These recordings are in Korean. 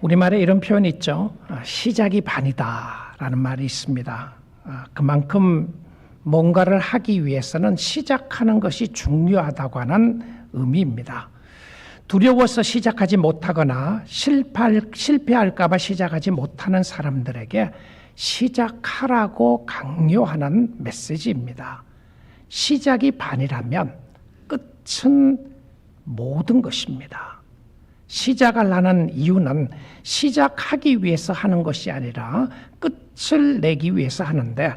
우리말에 이런 표현이 있죠. 시작이 반이다 라는 말이 있습니다. 그만큼 뭔가를 하기 위해서는 시작하는 것이 중요하다고 하는 의미입니다. 두려워서 시작하지 못하거나 실패할까 봐 시작하지 못하는 사람들에게 시작하라고 강요하는 메시지입니다. 시작이 반이라면 끝은 모든 것입니다. 시작하려는 이유는 시작하기 위해서 하는 것이 아니라 끝을 내기 위해서 하는데,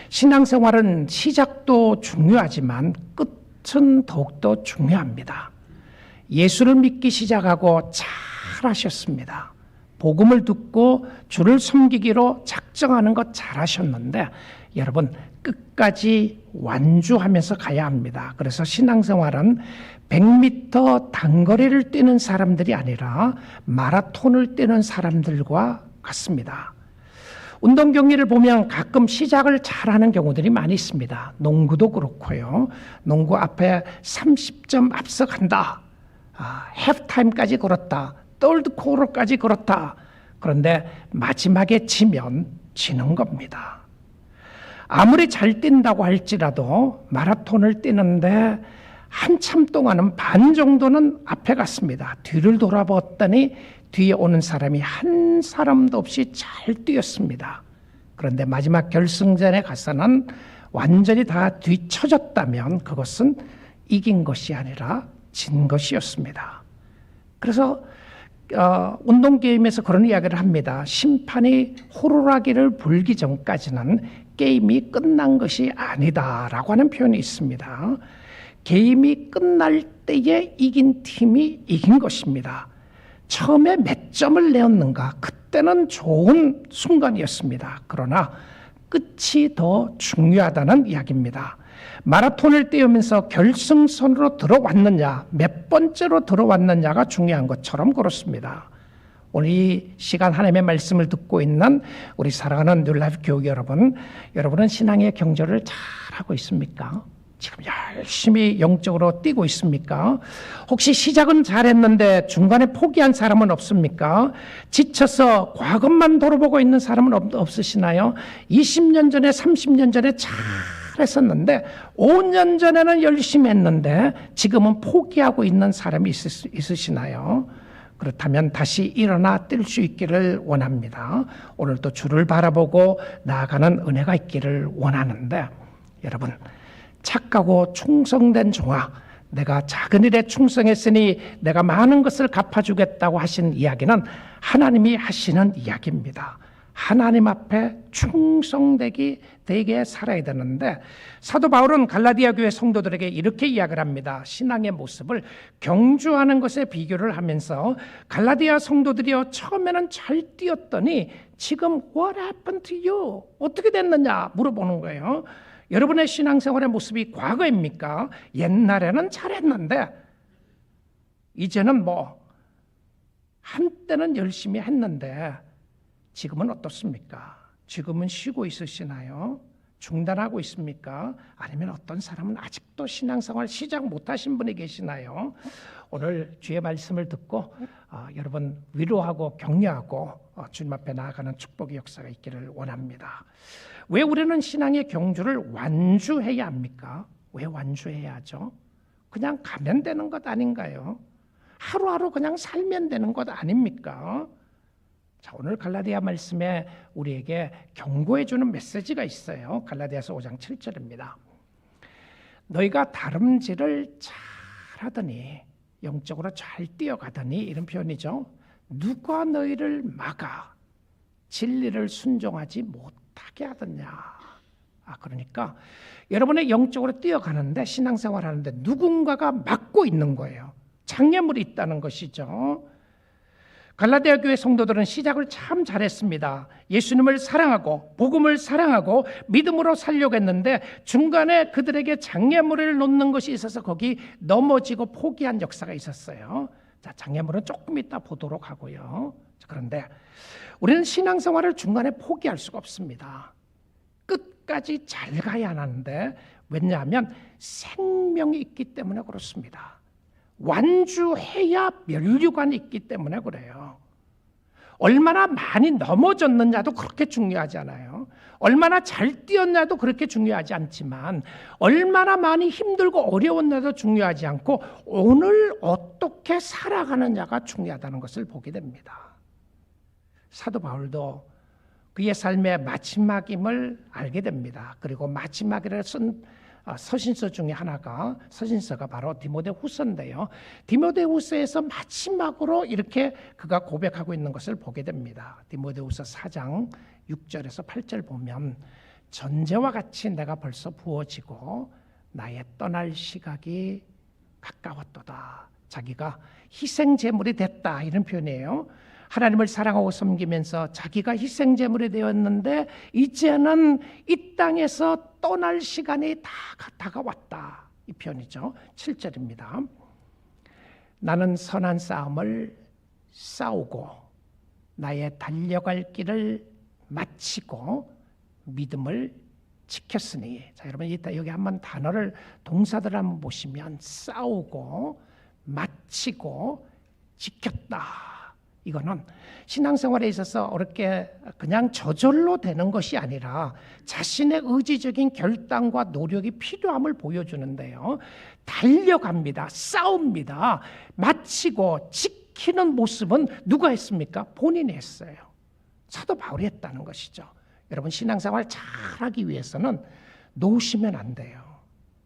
신앙생활은 시작도 중요하지만 끝은 더욱더 중요합니다. 예수를 믿기 시작하고 잘하셨습니다. 복음을 듣고 주를 섬기기로 작정하는 것 잘하셨는데, 여러분 끝까지 완주하면서 가야 합니다. 그래서 신앙생활은 100m 단거리를 뛰는 사람들이 아니라 마라톤을 뛰는 사람들과 같습니다. 운동 경기를 보면 가끔 시작을 잘하는 경우들이 많이 있습니다. 농구도 그렇고요. 농구 앞에 30점 앞서간다. 해프타임까지 걸었다. 떨드 쿼터까지 걸었다. 그런데 마지막에 지면 지는 겁니다. 아무리 잘 뛴다고 할지라도 마라톤을 뛰는데 한참 동안은 반 정도는 앞에 갔습니다. 뒤를 돌아봤더니 뒤에 오는 사람이 한 사람도 없이 잘 뛰었습니다. 그런데 마지막 결승전에 가서는 완전히 다 뒤처졌다면 그것은 이긴 것이 아니라 진 것이었습니다. 그래서 운동 게임에서 그런 이야기를 합니다. 심판이 호루라기를 불기 전까지는 게임이 끝난 것이 아니다라고 하는 표현이 있습니다. 게임이 끝날 때에 이긴 팀이 이긴 것입니다. 처음에 몇 점을 내었는가, 그때는 좋은 순간이었습니다. 그러나 끝이 더 중요하다는 이야기입니다. 마라톤을 뛰면서 결승선으로 들어왔느냐, 몇 번째로 들어왔느냐가 중요한 것처럼 그렇습니다. 오늘 이 시간 하나님의 말씀을 듣고 있는 우리 사랑하는 뉴라이프 교육 여러분, 여러분은 신앙의 경주를 잘하고 있습니까? 지금 열심히 영적으로 뛰고 있습니까? 혹시 시작은 잘했는데 중간에 포기한 사람은 없습니까? 지쳐서 과거만 돌아보고 있는 사람은 없으시나요? 20년 전에 30년 전에 잘했었는데 5년 전에는 열심히 했는데 지금은 포기하고 있는 사람이 있으시나요? 그렇다면 다시 일어나 뛸 수 있기를 원합니다. 오늘도 주를 바라보고 나아가는 은혜가 있기를 원하는데, 여러분 착하고 충성된 종아, 내가 작은 일에 충성했으니 내가 많은 것을 갚아주겠다고 하신 이야기는 하나님이 하시는 이야기입니다. 하나님 앞에 충성되게 살아야 되는데, 사도 바울은 갈라디아 교회 성도들에게 이렇게 이야기를 합니다. 신앙의 모습을 경주하는 것에 비교를 하면서, 갈라디아 성도들이요, 처음에는 잘 뛰었더니 지금 what happened to you? 어떻게 됐느냐 물어보는 거예요. 여러분의 신앙생활의 모습이 과거입니까? 옛날에는 잘했는데 이제는 한때는 열심히 했는데 지금은 어떻습니까? 지금은 쉬고 있으시나요? 중단하고 있습니까? 아니면 어떤 사람은 아직도 신앙생활 시작 못하신 분이 계시나요? 오늘 주의 말씀을 듣고 여러분 위로하고 격려하고 주님 앞에 나아가는 축복의 역사가 있기를 원합니다. 왜 우리는 신앙의 경주를 완주해야 합니까? 왜 완주해야 하죠? 그냥 가면 되는 것 아닌가요? 하루하루 그냥 살면 되는 것 아닙니까? 자, 오늘 갈라디아 말씀에 우리에게 경고해 주는 메시지가 있어요. 갈라디아서 5장 7절입니다. 너희가 다름질을 잘하더니, 영적으로 잘 뛰어가더니, 이런 표현이죠. 누가 너희를 막아 진리를 순종하지 못하게 하더냐. 그러니까 여러분의 영적으로 뛰어가는데, 신앙생활 하는데 누군가가 막고 있는 거예요. 장애물이 있다는 것이죠. 갈라디아 교회 성도들은 시작을 참 잘했습니다. 예수님을 사랑하고 복음을 사랑하고 믿음으로 살려고 했는데 중간에 그들에게 장애물을 놓는 것이 있어서 거기 넘어지고 포기한 역사가 있었어요. 자, 장애물은 조금 이따 보도록 하고요. 그런데 우리는 신앙생활을 중간에 포기할 수가 없습니다. 끝까지 잘 가야 하는데, 왜냐하면 생명이 있기 때문에 그렇습니다. 완주해야 면류관이 있기 때문에 그래요. 얼마나 많이 넘어졌느냐도 그렇게 중요하지 않아요. 얼마나 잘 뛰었냐도 그렇게 중요하지 않지만 얼마나 많이 힘들고 어려웠냐도 중요하지 않고 오늘 어떻게 살아가느냐가 중요하다는 것을 보게 됩니다. 사도 바울도 그의 삶의 마지막임을 알게 됩니다. 그리고 마지막이라 쓴 서신서 중에 하나가 서신서가 바로 디모데후서인데요. 디모데후서에서 마지막으로 이렇게 그가 고백하고 있는 것을 보게 됩니다. 디모데후서 4장 6절에서 8절 보면 전제와 같이 내가 벌써 부어지고 나의 떠날 시각이 가까웠도다. 자기가 희생제물이 됐다 이런 표현이에요. 하나님을 사랑하고 섬기면서 자기가 희생제물이 되었는데 이제는 이 땅에서 떠날 시간이 다 다가왔다. 이 표현이죠. 7절입니다. 나는 선한 싸움을 싸우고 나의 달려갈 길을 마치고 믿음을 지켰으니. 자, 여러분 이따 여기 한번 단어를 동사들 한번 보시면 싸우고 마치고 지켰다. 이거는 신앙생활에 있어서 어렵게 그냥 저절로 되는 것이 아니라 자신의 의지적인 결단과 노력이 필요함을 보여주는데요. 달려갑니다. 싸웁니다. 마치고 지키는 모습은 누가 했습니까? 본인이 했어요. 사도 바울이 했다는 것이죠. 여러분 신앙생활 잘하기 위해서는 놓으시면 안 돼요.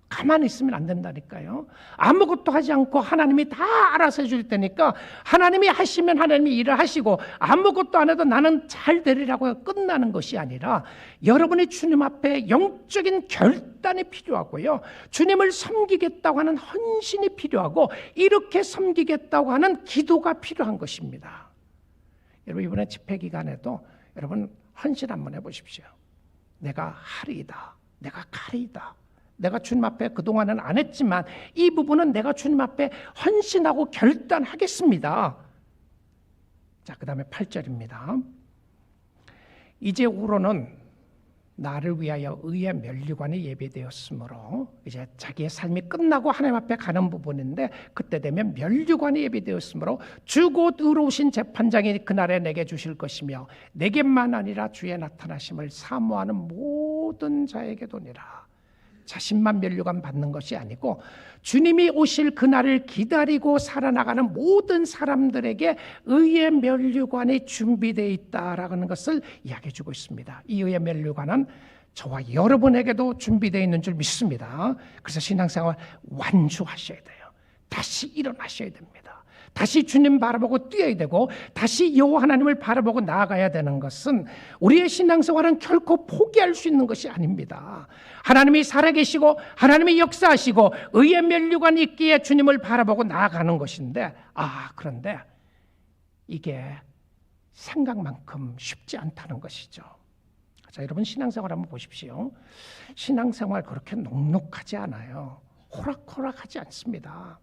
가만히 있으면 안 된다니까요. 아무것도 하지 않고 하나님이 다 알아서 해줄 테니까 하나님이 하시면 하나님이 일을 하시고 아무것도 안 해도 나는 잘 되리라고 끝나는 것이 아니라 여러분이 주님 앞에 영적인 결단이 필요하고요. 주님을 섬기겠다고 하는 헌신이 필요하고 이렇게 섬기겠다고 하는 기도가 필요한 것입니다. 여러분 이번에 집회 기간에도 여러분 헌신 한번 해보십시오. 내가 하리이다. 내가 가리이다. 내가 주님 앞에 그동안은 안 했지만 이 부분은 내가 주님 앞에 헌신하고 결단하겠습니다. 자, 그 다음에 8절입니다. 이제후로는 나를 위하여 의의 면류관이 예비되었으므로 이제 자기의 삶이 끝나고 하나님 앞에 가는 부분인데 그때 되면 면류관이 예비되었으므로 주 곧 의로우신 재판장이 그날에 내게 주실 것이며 내게만 아니라 주의 나타나심을 사모하는 모든 자에게 도니라. 자신만 면류관 받는 것이 아니고 주님이 오실 그날을 기다리고 살아나가는 모든 사람들에게 의의 면류관이 준비되어 있다라는 것을 이야기해 주고 있습니다. 이 의의 면류관은 저와 여러분에게도 준비되어 있는 줄 믿습니다. 그래서 신앙생활 완주하셔야 돼요. 다시 일어나셔야 됩니다. 다시 주님 바라보고 뛰어야 되고 다시 여호와 하나님을 바라보고 나아가야 되는 것은 우리의 신앙생활은 결코 포기할 수 있는 것이 아닙니다. 하나님이 살아계시고 하나님이 역사하시고 의의 면류관이 있기에 주님을 바라보고 나아가는 것인데 그런데 이게 생각만큼 쉽지 않다는 것이죠. 자, 여러분 신앙생활 한번 보십시오. 신앙생활 그렇게 녹록하지 않아요. 호락호락하지 않습니다.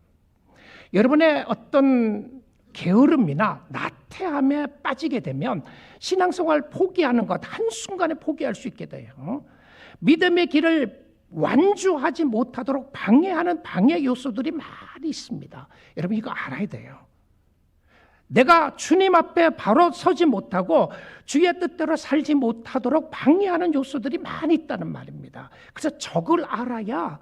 여러분의 어떤 게으름이나 나태함에 빠지게 되면 신앙생활 포기하는 것 한순간에 포기할 수 있게 돼요. 믿음의 길을 완주하지 못하도록 방해하는 방해 요소들이 많이 있습니다. 여러분 이거 알아야 돼요. 내가 주님 앞에 바로 서지 못하고 주의 뜻대로 살지 못하도록 방해하는 요소들이 많이 있다는 말입니다. 그래서 적을 알아야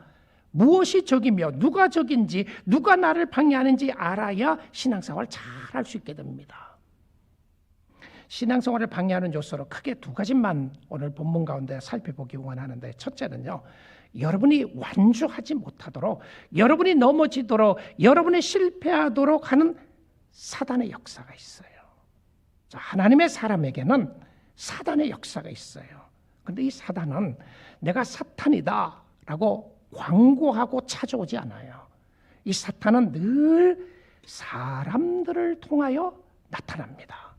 무엇이 적이며 누가 적인지 누가 나를 방해하는지 알아야 신앙생활 잘 할 수 있게 됩니다. 신앙생활을 방해하는 요소로 크게 두 가지만 오늘 본문 가운데 살펴보기 원하는데 첫째는요. 여러분이 완주하지 못하도록 여러분이 넘어지도록 여러분이 실패하도록 하는 사단의 역사가 있어요. 자, 하나님의 사람에게는 사단의 역사가 있어요. 그런데 이 사단은 내가 사탄이다 라고 광고하고 찾아오지 않아요. 이 사탄은 늘 사람들을 통하여 나타납니다.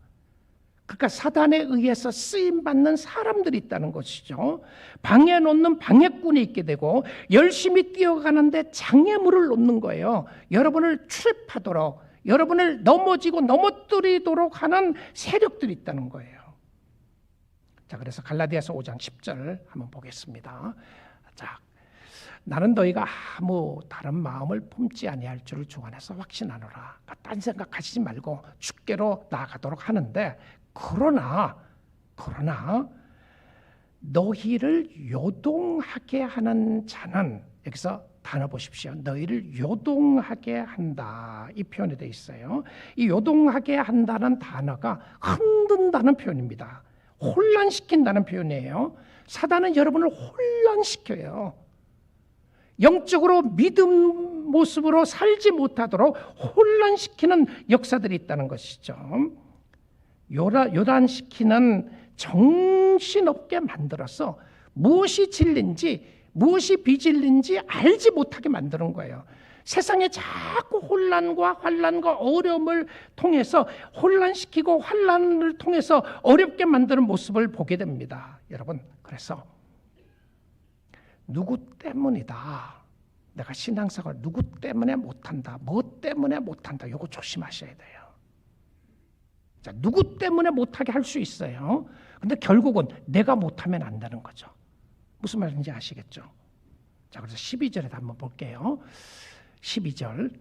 그러니까 사단에 의해서 쓰임받는 사람들이 있다는 것이죠. 방해 놓는 방해꾼이 있게 되고 열심히 뛰어가는데 장애물을 놓는 거예요. 여러분을 출입하도록 여러분을 넘어지고 넘어뜨리도록 하는 세력들이 있다는 거예요. 자, 그래서 갈라디아서 5장 10절 한번 보겠습니다. 자, 나는 너희가 아무 다른 마음을 품지 아니할 줄을 주 안에서 확신하노라. 딴 생각하시지 말고 주께로 나아가도록 하는데, 그러나 너희를 요동하게 하는 자는, 여기서 단어 보십시오. 너희를 요동하게 한다, 이 표현이 되어 있어요. 이 요동하게 한다는 단어가 흔든다는 표현입니다. 혼란시킨다는 표현이에요. 사단은 여러분을 혼란시켜요. 영적으로 믿음 모습으로 살지 못하도록 혼란시키는 역사들이 있다는 것이죠. 요란시키는, 정신없게 만들어서 무엇이 진리인지 무엇이 비진리인지 알지 못하게 만드는 거예요. 세상에 자꾸 혼란과 환란과 어려움을 통해서 혼란시키고 환란을 통해서 어렵게 만드는 모습을 보게 됩니다. 여러분, 그래서 누구 때문이다, 내가 신앙생활 누구 때문에 못한다, 뭐 때문에 못한다, 이거 조심하셔야 돼요. 자, 누구 때문에 못하게 할 수 있어요. 근데 결국은 내가 못하면 안 되는 거죠. 무슨 말인지 아시겠죠? 자, 그래서 12절에도 한번 볼게요. 12절,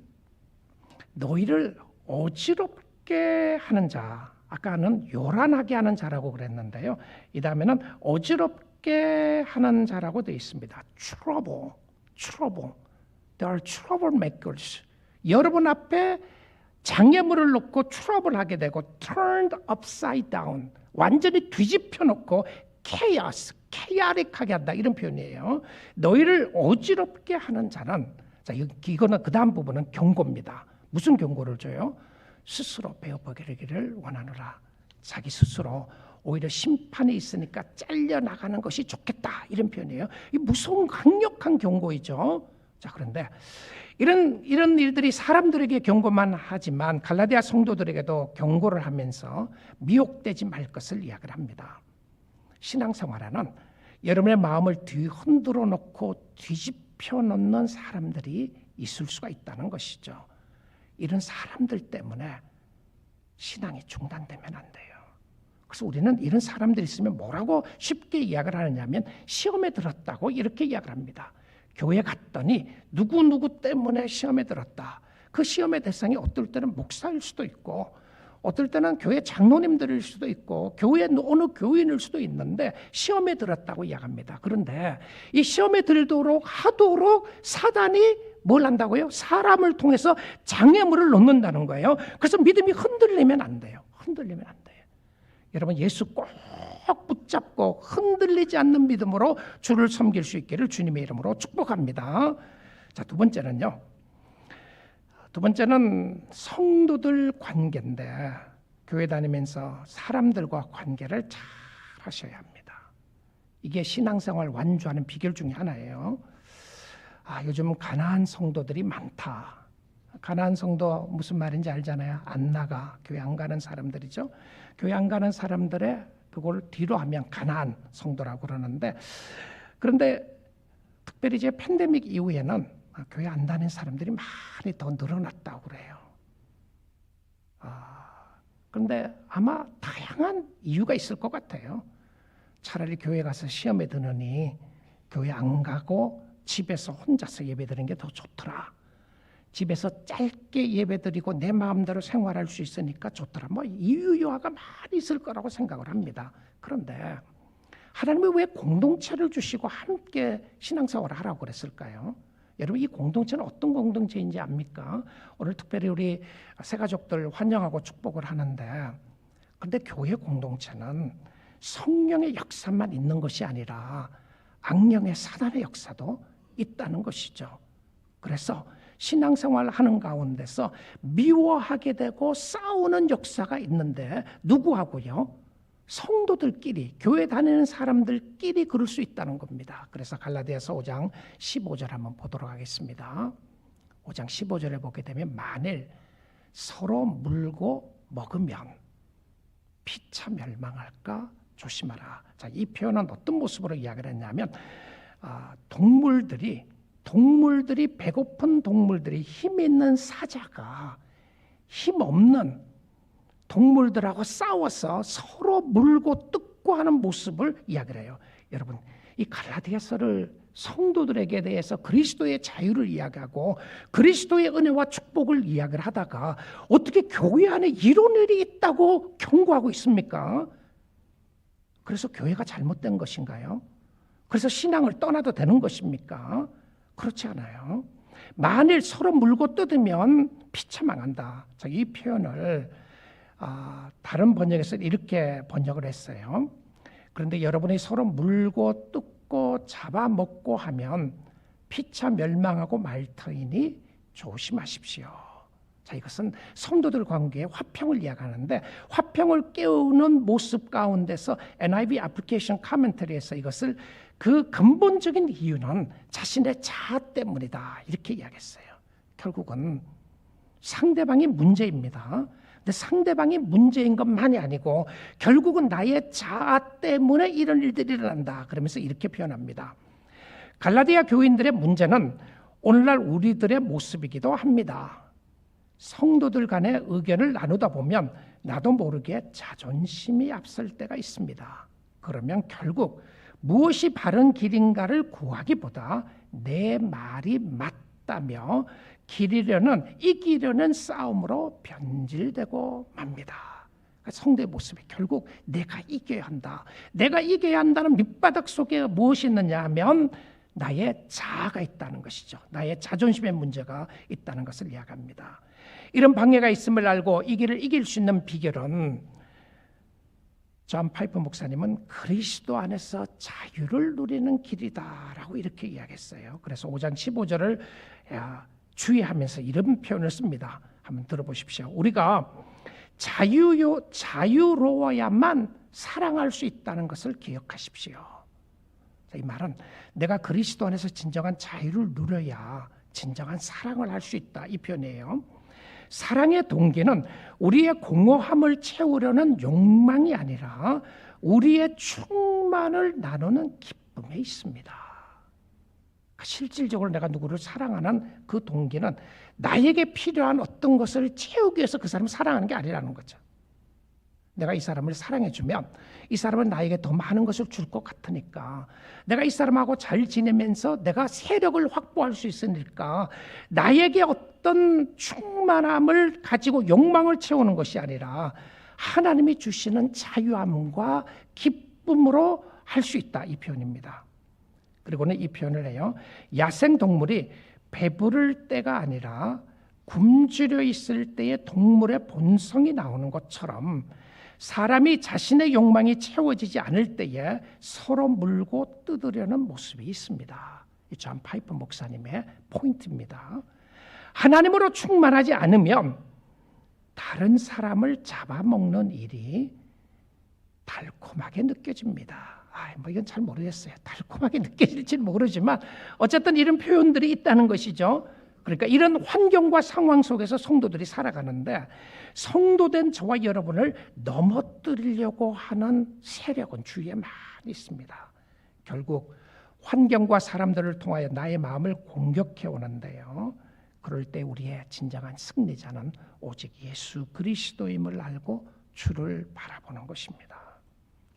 너희를 어지럽게 하는 자, 아까는 요란하게 하는 자라고 그랬는데요, 이 다음에는 어지럽게 하는 자라고 되어 있습니다. trouble. They are trouble makers. 여러분 앞에 장애물을 놓고 트러블 하게 되고, turned upside down, 완전히 뒤집혀 놓고 chaotic하게 한다, 이런 표현이에요. 너희를 어지럽게 하는 자는, 자, 이거는 그 다음 부분은 경고입니다. 무슨 경고를 줘요? 스스로 베어버리기를 원하노라. 자기 스스로 오히려 심판이 있으니까 잘려나가는 것이 좋겠다, 이런 표현이에요. 이 무서운 강력한 경고이죠. 자, 그런데 이런 일들이 사람들에게 경고만 하지만 갈라디아 성도들에게도 경고를 하면서 미혹되지 말 것을 이야기를 합니다. 신앙생활에는 여러분의 마음을 뒤흔들어 놓고 뒤집혀 놓는 사람들이 있을 수가 있다는 것이죠. 이런 사람들 때문에 신앙이 중단되면 안 돼요. 그래서 우리는 이런 사람들이 있으면 뭐라고 쉽게 이야기를 하느냐면, 시험에 들었다고 이렇게 이야기를 합니다. 교회 갔더니 누구 때문에 시험에 들었다. 그 시험의 대상이 어떨 때는 목사일 수도 있고, 어떨 때는 교회 장로님들일 수도 있고, 교회 어느 교인일 수도 있는데 시험에 들었다고 이야기합니다. 그런데 이 시험에 들도록 하도록 사단이 뭘 한다고요? 사람을 통해서 장애물을 놓는다는 거예요. 그래서 믿음이 흔들리면 안 돼요. 여러분, 예수 꼭 붙잡고 흔들리지 않는 믿음으로 주를 섬길 수 있기를 주님의 이름으로 축복합니다. 자, 두 번째는 성도들 관계인데, 교회 다니면서 사람들과 관계를 잘 하셔야 합니다. 이게 신앙생활 완주하는 비결 중에 하나예요. 요즘 가난한 성도들이 많다. 가난한 성도 무슨 말인지 알잖아요. 안 나가, 교회 안 가는 사람들이죠. 교회 안 가는 사람들의 그걸 뒤로 하면 가난한 성도라고 그러는데, 그런데 특별히 이제 팬데믹 이후에는 교회 안 다니는 사람들이 많이 더 늘어났다고 그래요. 그런데 아마 다양한 이유가 있을 것 같아요. 차라리 교회 가서 시험에 드느니 교회 안 가고 집에서 혼자서 예배드리는 게 더 좋더라. 집에서 짧게 예배드리고 내 마음대로 생활할 수 있으니까 좋더라. 뭐 이유요하가 많이 있을 거라고 생각을 합니다. 그런데 하나님이 왜 공동체를 주시고 함께 신앙생활을 하라고 그랬을까요? 여러분, 이 공동체는 어떤 공동체인지 압니까? 오늘 특별히 우리 새가족들 환영하고 축복을 하는데, 그런데 교회 공동체는 성령의 역사만 있는 것이 아니라 악령의 사단의 역사도 있다는 것이죠. 그래서 신앙생활을 하는 가운데서 미워하게 되고 싸우는 역사가 있는데, 누구하고요? 성도들끼리, 교회 다니는 사람들끼리 그럴 수 있다는 겁니다. 그래서 갈라디아서 5장 15절 한번 보도록 하겠습니다. 5장 15절에 보게 되면, 만일 서로 물고 먹으면 피차 멸망할까 조심하라. 자, 이 표현은 어떤 모습으로 이야기를 했냐면, 동물들이 배고픈 동물들이 힘 있는 사자가 힘 없는 동물들하고 싸워서 서로 물고 뜯고 하는 모습을 이야기를 해요. 여러분, 이 갈라디아서를 성도들에게 대해서 그리스도의 자유를 이야기하고 그리스도의 은혜와 축복을 이야기를 하다가 어떻게 교회 안에 이런 일이 있다고 경고하고 있습니까? 그래서 교회가 잘못된 것인가요? 그래서 신앙을 떠나도 되는 것입니까? 그렇지 않아요. 만일 서로 물고 뜯으면 피차망한다. 이 표현을 다른 번역에서 이렇게 번역을 했어요. 그런데 여러분이 서로 물고 뜯고 잡아먹고 하면 피차 멸망하고 말 터이니 조심하십시오. 자, 이것은 성도들 관계의 화평을 이야기하는데 화평을 깨우는 모습 가운데서 NIV 애플리케이션 커멘터리에서 이것을 그 근본적인 이유는 자신의 자아 때문이다 이렇게 이야기했어요. 결국은 상대방이 문제입니다. 근데 상대방이 문제인 것만이 아니고 결국은 나의 자아 때문에 이런 일들이 일어난다. 그러면서 이렇게 표현합니다. 갈라디아 교인들의 문제는 오늘날 우리들의 모습이기도 합니다. 성도들 간의 의견을 나누다 보면 나도 모르게 자존심이 앞설 때가 있습니다. 그러면 결국 무엇이 바른 길인가를 구하기보다 내 말이 맞다며 이기려는 싸움으로 변질되고 맙니다. 성도의 모습이 결국 내가 이겨야 한다. 내가 이겨야 한다는 밑바닥 속에 무엇이 있느냐 하면 나의 자아가 있다는 것이죠. 나의 자존심의 문제가 있다는 것을 이야기합니다. 이런 방해가 있음을 알고 이 길을 이길 수 있는 비결은 존 파이퍼 목사님은 그리스도 안에서 자유를 누리는 길이다라고 이렇게 이야기했어요. 그래서 5장 15절을 주의하면서 이런 표현을 씁니다. 한번 들어보십시오. 우리가 자유로워야만 사랑할 수 있다는 것을 기억하십시오. 이 말은 내가 그리스도 안에서 진정한 자유를 누려야 진정한 사랑을 할 수 있다 이 표현이에요. 사랑의 동기는 우리의 공허함을 채우려는 욕망이 아니라 우리의 충만을 나누는 기쁨에 있습니다. 실질적으로 내가 누구를 사랑하는 그 동기는 나에게 필요한 어떤 것을 채우기 위해서 그 사람을 사랑하는 게 아니라는 거죠. 내가 이 사람을 사랑해주면 이 사람은 나에게 더 많은 것을 줄 것 같으니까, 내가 이 사람하고 잘 지내면서 내가 세력을 확보할 수 있으니까 나에게 어떤 충만함을 가지고 욕망을 채우는 것이 아니라 하나님이 주시는 자유함과 기쁨으로 할 수 있다 이 표현입니다. 그리고는 이 표현을 해요. 야생동물이 배부를 때가 아니라 굶주려 있을 때의 동물의 본성이 나오는 것처럼 사람이 자신의 욕망이 채워지지 않을 때에 서로 물고 뜯으려는 모습이 있습니다. 이 존 파이퍼 목사님의 포인트입니다. 하나님으로 충만하지 않으면 다른 사람을 잡아먹는 일이 달콤하게 느껴집니다. 이건 잘 모르겠어요. 달콤하게 느껴질지는 모르지만 어쨌든 이런 표현들이 있다는 것이죠. 그러니까 이런 환경과 상황 속에서 성도들이 살아가는데 성도된 저와 여러분을 넘어뜨리려고 하는 세력은 주위에 많이 있습니다. 결국 환경과 사람들을 통하여 나의 마음을 공격해 오는데요. 그럴 때 우리의 진정한 승리자는 오직 예수 그리스도임을 알고 주를 바라보는 것입니다.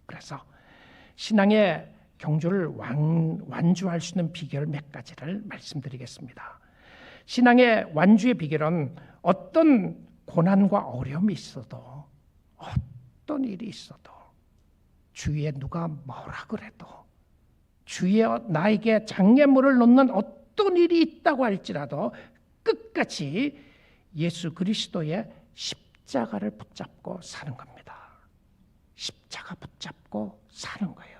그래서 신앙의 경주를 완주할 수 있는 비결 몇 가지를 말씀드리겠습니다. 신앙의 완주의 비결은 어떤 고난과 어려움이 있어도, 어떤 일이 있어도, 주위에 누가 뭐라 그래도, 주위에 나에게 장애물을 놓는 어떤 일이 있다고 할지라도 끝까지 예수 그리스도의 십자가를 붙잡고 사는 겁니다. 십자가 붙잡고 사는 거예요.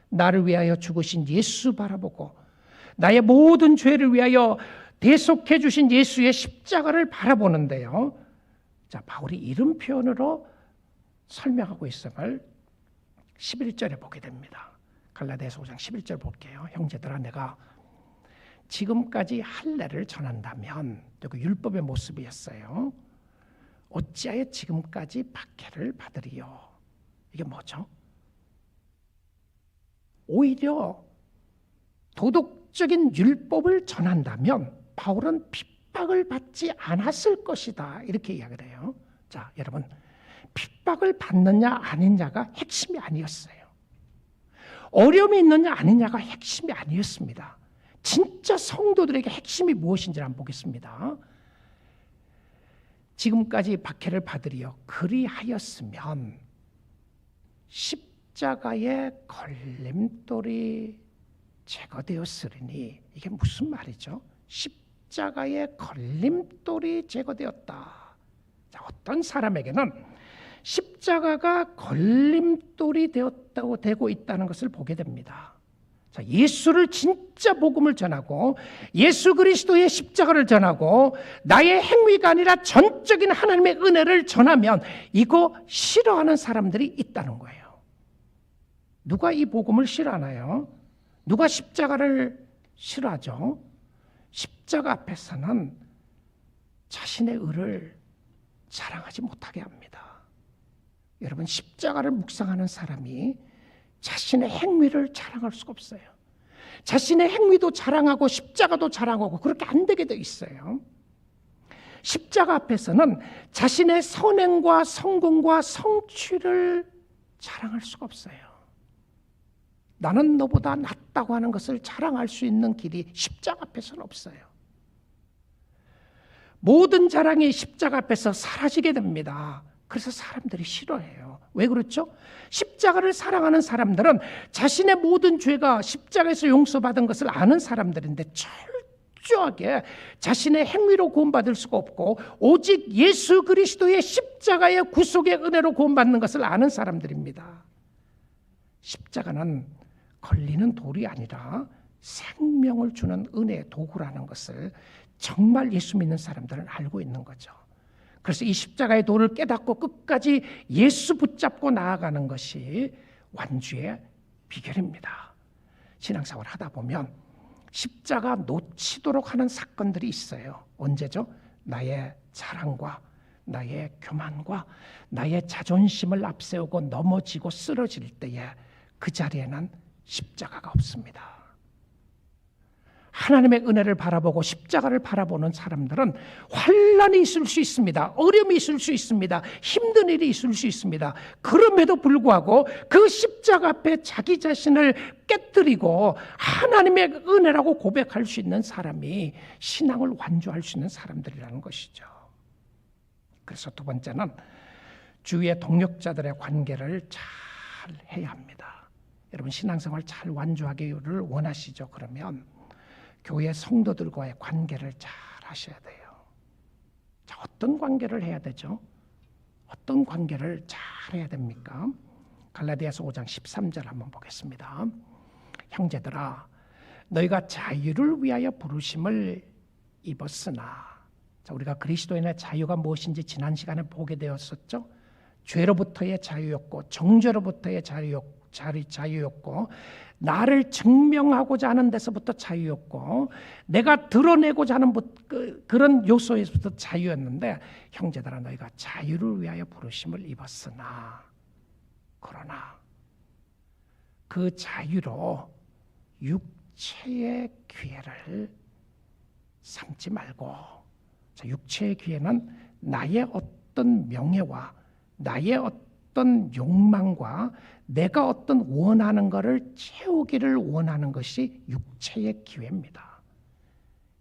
나를 위하여 죽으신 예수 바라보고 나의 모든 죄를 위하여 대속해 주신 예수의 십자가를 바라보는데요. 자, 바울이 이런 표현으로 설명하고 있음을 11절에 보게 됩니다. 갈라디아서 5장 11절 볼게요. 형제들아, 내가 지금까지 할례를 전한다면, 그 율법의 모습이었어요. 어찌하여 지금까지 박해를 받으리요? 이게 뭐죠? 오히려 도덕적인 율법을 전한다면 바울은 핍박을 받지 않았을 것이다 이렇게 이야기를 해요. 자, 여러분, 핍박을 받느냐 아니냐가 핵심이 아니었어요. 어려움이 있느냐 아니냐가 핵심이 아니었습니다. 진짜 성도들에게 핵심이 무엇인지 한번 보겠습니다. 지금까지 박해를 받으리여 그리하였으면 십자가의 걸림돌이 제거되었으리니, 이게 무슨 말이죠? 십자가의 걸림돌이 제거되었다. 자, 어떤 사람에게는 십자가가 걸림돌이 되고 있다는 것을 보게 됩니다. 자, 예수를 진짜 복음을 전하고 예수 그리스도의 십자가를 전하고 나의 행위가 아니라 전적인 하나님의 은혜를 전하면 이거 싫어하는 사람들이 있다는 거예요. 누가 이 복음을 싫어하나요? 누가 십자가를 싫어하죠? 십자가 앞에서는 자신의 의를 자랑하지 못하게 합니다. 여러분, 십자가를 묵상하는 사람이 자신의 행위를 자랑할 수가 없어요. 자신의 행위도 자랑하고 십자가도 자랑하고 그렇게 안 되게 돼 있어요. 십자가 앞에서는 자신의 선행과 성공과 성취를 자랑할 수가 없어요. 나는 너보다 낫다고 하는 것을 자랑할 수 있는 길이 십자가 앞에서는 없어요. 모든 자랑이 십자가 앞에서 사라지게 됩니다. 그래서 사람들이 싫어해요. 왜 그렇죠? 십자가를 사랑하는 사람들은 자신의 모든 죄가 십자가에서 용서받은 것을 아는 사람들인데 철저하게 자신의 행위로 구원받을 수가 없고 오직 예수 그리스도의 십자가의 구속의 은혜로 구원받는 것을 아는 사람들입니다. 십자가는 걸리는 돌이 아니라 생명을 주는 은혜의 도구라는 것을 정말 예수 믿는 사람들은 알고 있는 거죠. 그래서 이 십자가의 도를 깨닫고 끝까지 예수 붙잡고 나아가는 것이 완주의 비결입니다. 신앙생활 하다 보면 십자가 놓치도록 하는 사건들이 있어요. 언제죠? 나의 자랑과 나의 교만과 나의 자존심을 앞세우고 넘어지고 쓰러질 때에 그 자리에는 십자가가 없습니다. 하나님의 은혜를 바라보고 십자가를 바라보는 사람들은 환난이 있을 수 있습니다. 어려움이 있을 수 있습니다. 힘든 일이 있을 수 있습니다. 그럼에도 불구하고 그 십자가 앞에 자기 자신을 깨뜨리고 하나님의 은혜라고 고백할 수 있는 사람이 신앙을 완주할 수 있는 사람들이라는 것이죠. 그래서 두 번째는 주위의 동역자들의 관계를 잘 해야 합니다. 여러분, 신앙생활 잘 완주하기를 원하시죠? 그러면 교회 성도들과의 관계를 잘 하셔야 돼요. 자, 어떤 관계를 해야 되죠? 어떤 관계를 잘 해야 됩니까? 갈라디아서 5장 13절 한번 보겠습니다. 형제들아, 너희가 자유를 위하여 부르심을 입었으나. 자, 우리가 그리스도인의 자유가 무엇인지 지난 시간에 보게 되었었죠. 죄로부터의 자유였고 정죄로부터의 자유였고 나를 증명하고자 하는 데서부터 자유였고 내가 드러내고자 하는 그런 요소에서부터 자유였는데, 형제들아 너희가 자유를 위하여 부르심을 입었으나, 그러나 그 자유로 육체의 기회를 삼지 말고. 자, 육체의 기회는 나의 어떤 명예와 나의 어떤 욕망과 내가 어떤 원하는 것을 채우기를 원하는 것이 육체의 기회입니다.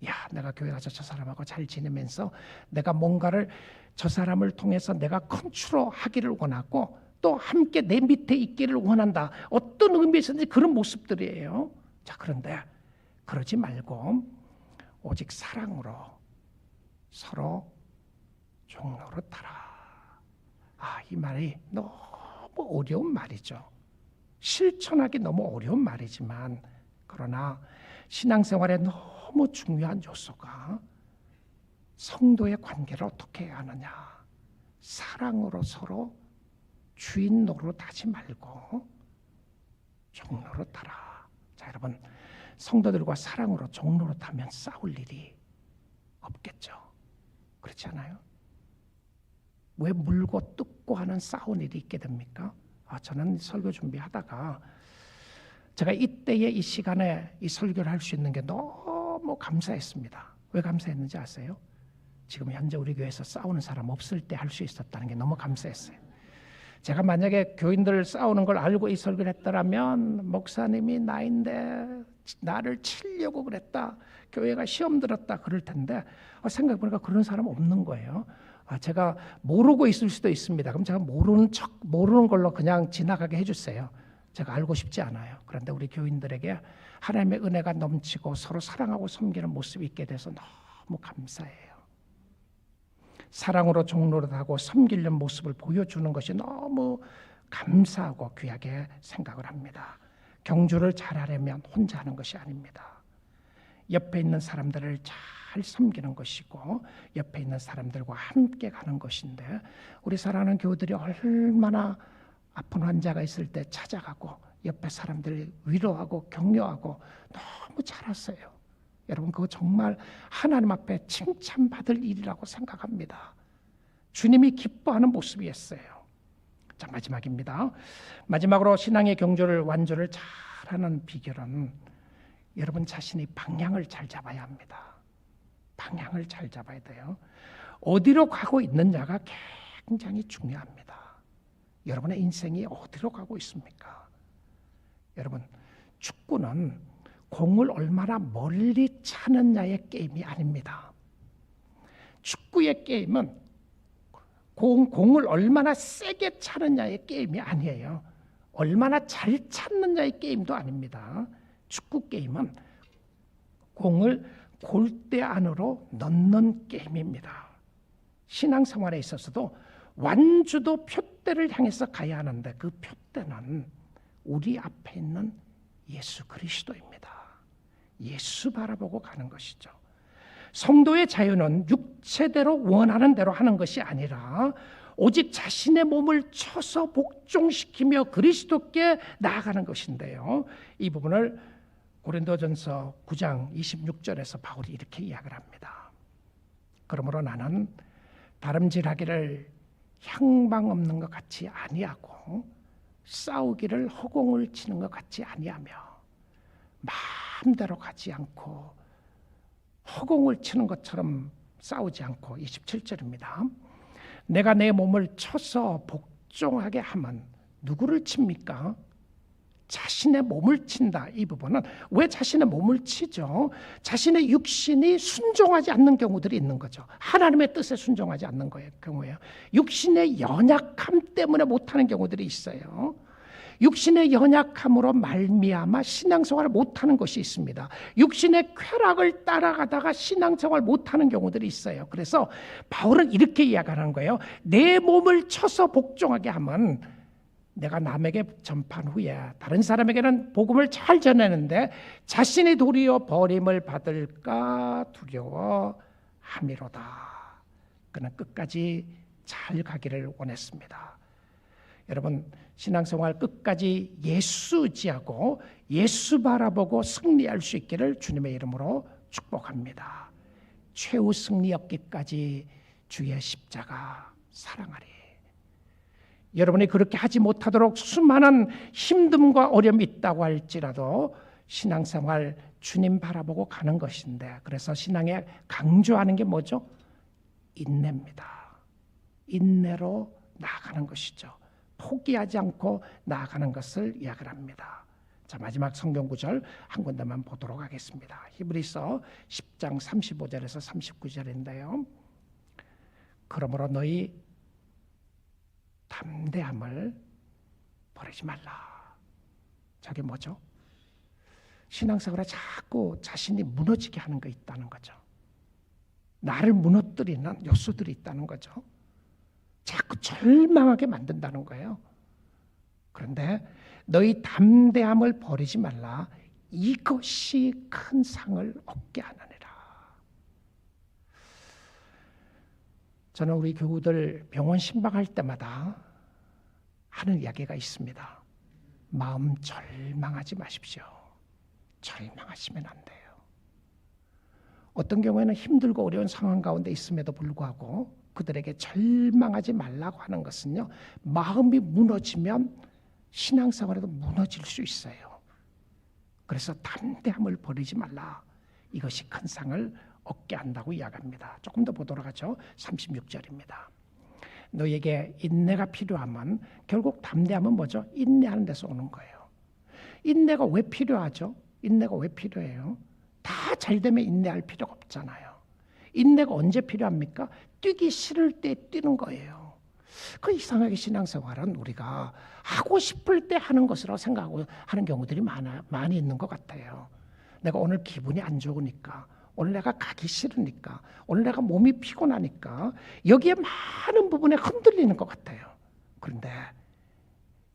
야, 내가 교회 가서 저 사람하고 잘 지내면서 내가 뭔가를 저 사람을 통해서 내가 컨트롤하기를 원하고 또 함께 내 밑에 있기를 원한다. 어떤 의미에서든지 그런 모습들이에요. 자, 그런데 그러지 말고 오직 사랑으로 서로 종노릇하라. 이 말이 너무 어려운 말이죠. 실천하기 너무 어려운 말이지만, 그러나 신앙생활에 너무 중요한 요소가 성도의 관계를 어떻게 해야 하느냐. 사랑으로 서로 주인 노릇하지 말고 종 노릇하라. 자, 여러분, 성도들과 사랑으로 종 노릇하면 싸울 일이 없겠죠. 그렇지 않아요? 왜 물고 뜯고 하는 싸운 일이 있게 됩니까? 저는 설교 준비하다가 제가 이때의 이 시간에 이 설교를 할 수 있는 게 너무 감사했습니다. 왜 감사했는지 아세요? 지금 현재 우리 교회에서 싸우는 사람 없을 때 할 수 있었다는 게 너무 감사했어요. 제가 만약에 교인들 싸우는 걸 알고 이 설교를 했더라면 목사님이 나인데 나를 치려고 그랬다. 교회가 시험 들었다 그럴 텐데 생각해보니까 그런 사람 없는 거예요. 제가 모르고 있을 수도 있습니다. 그럼 제가 모르는 걸로 그냥 지나가게 해주세요. 제가 알고 싶지 않아요. 그런데 우리 교인들에게 하나님의 은혜가 넘치고 서로 사랑하고 섬기는 모습이 있게 돼서 너무 감사해요. 사랑으로 종노릇하고 섬기는 모습을 보여주는 것이 너무 감사하고 귀하게 생각을 합니다. 경주를 잘하려면 혼자 하는 것이 아닙니다. 옆에 있는 사람들을 잘 섬기는 것이고 옆에 있는 사람들과 함께 가는 것인데 우리 사랑하는 교우들이 얼마나 아픈 환자가 있을 때 찾아가고 옆에 사람들을 위로하고 격려하고 너무 잘하세요. 여러분 그거 정말 하나님 앞에 칭찬받을 일이라고 생각합니다. 주님이 기뻐하는 모습이었어요. 자, 마지막입니다. 마지막으로 신앙의 경주를 완주를 잘하는 비결은 여러분 자신이 방향을 잘 잡아야 합니다. 방향을 잘 잡아야 돼요. 어디로 가고 있느냐가 굉장히 중요합니다. 여러분의 인생이 어디로 가고 있습니까? 여러분 축구는 공을 얼마나 멀리 차느냐의 게임이 아닙니다. 축구의 게임은 공을 얼마나 세게 차느냐의 게임이 아니에요. 얼마나 잘 찾느냐의 게임도 아닙니다. 축구 게임은 공을 골대 안으로 넣는 게임입니다. 신앙생활에 있어서도 완주도 표대를 향해서 가야 하는데 그 표대는 우리 앞에 있는 예수 그리스도입니다. 예수 바라보고 가는 것이죠. 성도의 자유는 육체대로 원하는 대로 하는 것이 아니라 오직 자신의 몸을 쳐서 복종시키며 그리스도께 나아가는 것인데요. 이 부분을 고린도전서 9장 26절에서 바울이 이렇게 이야기를 합니다. 그러므로 나는 다름질하기를 향방 없는 것 같이 아니하고 싸우기를 허공을 치는 것 같이 아니하며 마음대로 가지 않고 허공을 치는 것처럼 싸우지 않고 27절입니다. 내가 내 몸을 쳐서 복종하게 하면 누구를 칩니까? 자신의 몸을 친다. 이 부분은 왜 자신의 몸을 치죠? 자신의 육신이 순종하지 않는 경우들이 있는 거죠. 하나님의 뜻에 순종하지 않는 경우예요. 육신의 연약함 때문에 못하는 경우들이 있어요. 육신의 연약함으로 말미암아 신앙생활을 못하는 것이 있습니다. 육신의 쾌락을 따라가다가 신앙생활을 못하는 경우들이 있어요. 그래서 바울은 이렇게 이야기하는 거예요. 내 몸을 쳐서 복종하게 하면 내가 남에게 전파한 후에 다른 사람에게는 복음을 잘 전하는데 자신이 도리어 버림을 받을까 두려워함이로다. 그는 끝까지 잘 가기를 원했습니다. 여러분 신앙생활 끝까지 예수 의지하고 예수 바라보고 승리할 수 있기를 주님의 이름으로 축복합니다. 최후 승리 얻기까지 주의 십자가 사랑하리. 여러분이 그렇게 하지 못하도록 수많은 힘듦과 어려움이 있다고 할지라도 신앙생활 주님 바라보고 가는 것인데 그래서 신앙에 강조하는 게 뭐죠? 인내입니다. 인내로 나아가는 것이죠. 포기하지 않고 나아가는 것을 이야기를 합니다. 자, 마지막 성경 구절 한 군데만 보도록 하겠습니다. 히브리서 10장 35절에서 39절인데요. 그러므로 너희 담대함을 버리지 말라. 저게 뭐죠? 신앙생활에 자꾸 자신이 무너지게 하는 거 있다는 거죠. 나를 무너뜨리는 요소들이 있다는 거죠. 자꾸 절망하게 만든다는 거예요. 그런데 너희 담대함을 버리지 말라. 이것이 큰 상을 얻게 하느니라. 저는 우리 교우들 병원 신방할 때마다 하는 이야기가 있습니다. 마음 절망하지 마십시오. 절망하시면 안 돼요. 어떤 경우에는 힘들고 어려운 상황 가운데 있음에도 불구하고 그들에게 절망하지 말라고 하는 것은요, 마음이 무너지면 신앙생활에도 무너질 수 있어요. 그래서 담대함을 버리지 말라. 이것이 큰 상을 얻게 한다고 이야기합니다. 조금 더 보도록 하죠. 36절입니다. 너에게 인내가 필요하면 결국 담대함은 뭐죠? 인내하는 데서 오는 거예요. 인내가 왜 필요하죠? 인내가 왜 필요해요? 다 잘되면 인내할 필요가 없잖아요. 인내가 언제 필요합니까? 뛰기 싫을 때 뛰는 거예요. 그 이상하게 신앙생활은 우리가 하고 싶을 때 하는 것으로 생각하고 하는 경우들이 많이 있는 것 같아요. 내가 오늘 기분이 안 좋으니까, 오늘 내가 가기 싫으니까, 오늘 내가 몸이 피곤하니까 여기에 많은 부분에 흔들리는 것 같아요. 그런데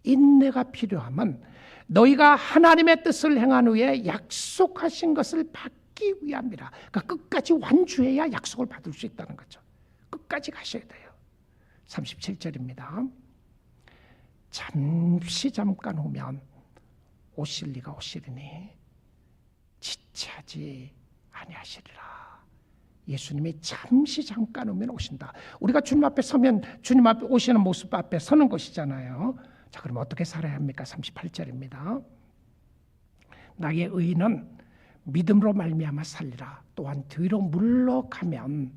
인내가 필요하면 너희가 하나님의 뜻을 행한 후에 약속하신 것을 받기 위함이라. 그러니까 끝까지 완주해야 약속을 받을 수 있다는 거죠. 끝까지 가셔야 돼요. 37절입니다. 잠깐 후면 오실 리가 오시리니 지체하지 아니하시리라. 예수님이 잠깐 후면 오신다. 우리가 주님 앞에 서면 주님 앞에 오시는 모습 앞에 서는 것이잖아요. 자, 그럼 어떻게 살아야 합니까? 38절입니다. 나의 의인은 믿음으로 말미암아 살리라. 또한 뒤로 물러가면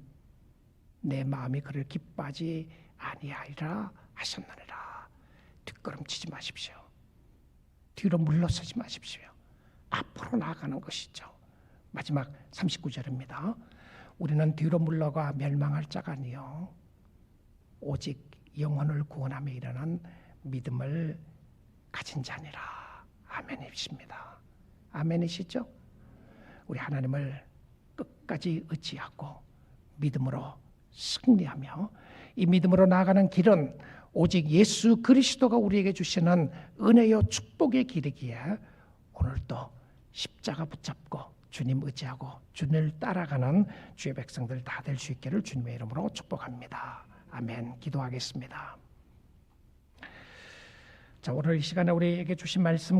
내 마음이 그를 기뻐하지 아니하리라 하셨느니라. 뒷걸음치지 마십시오. 뒤로 물러서지 마십시오. 앞으로 나아가는 것이죠. 마지막 39절입니다. 우리는 뒤로 물러가 멸망할 자가 아니요 오직 영혼을 구원함에 이르는 믿음을 가진 자니라. 아멘이십니다. 아멘이시죠? 우리 하나님을 끝까지 의지하고 믿음으로 승리하며 이 믿음으로 나아가는 길은 오직 예수 그리스도가 우리에게 주시는 은혜요 축복의 길이기에 오늘도 십자가 붙잡고 주님 의지하고 주님을 따라가는 주의 백성들 다 될 수 있기를 주님의 이름으로 축복합니다. 아멘. 기도하겠습니다. 자, 오늘 이 시간에 우리에게 주신 말씀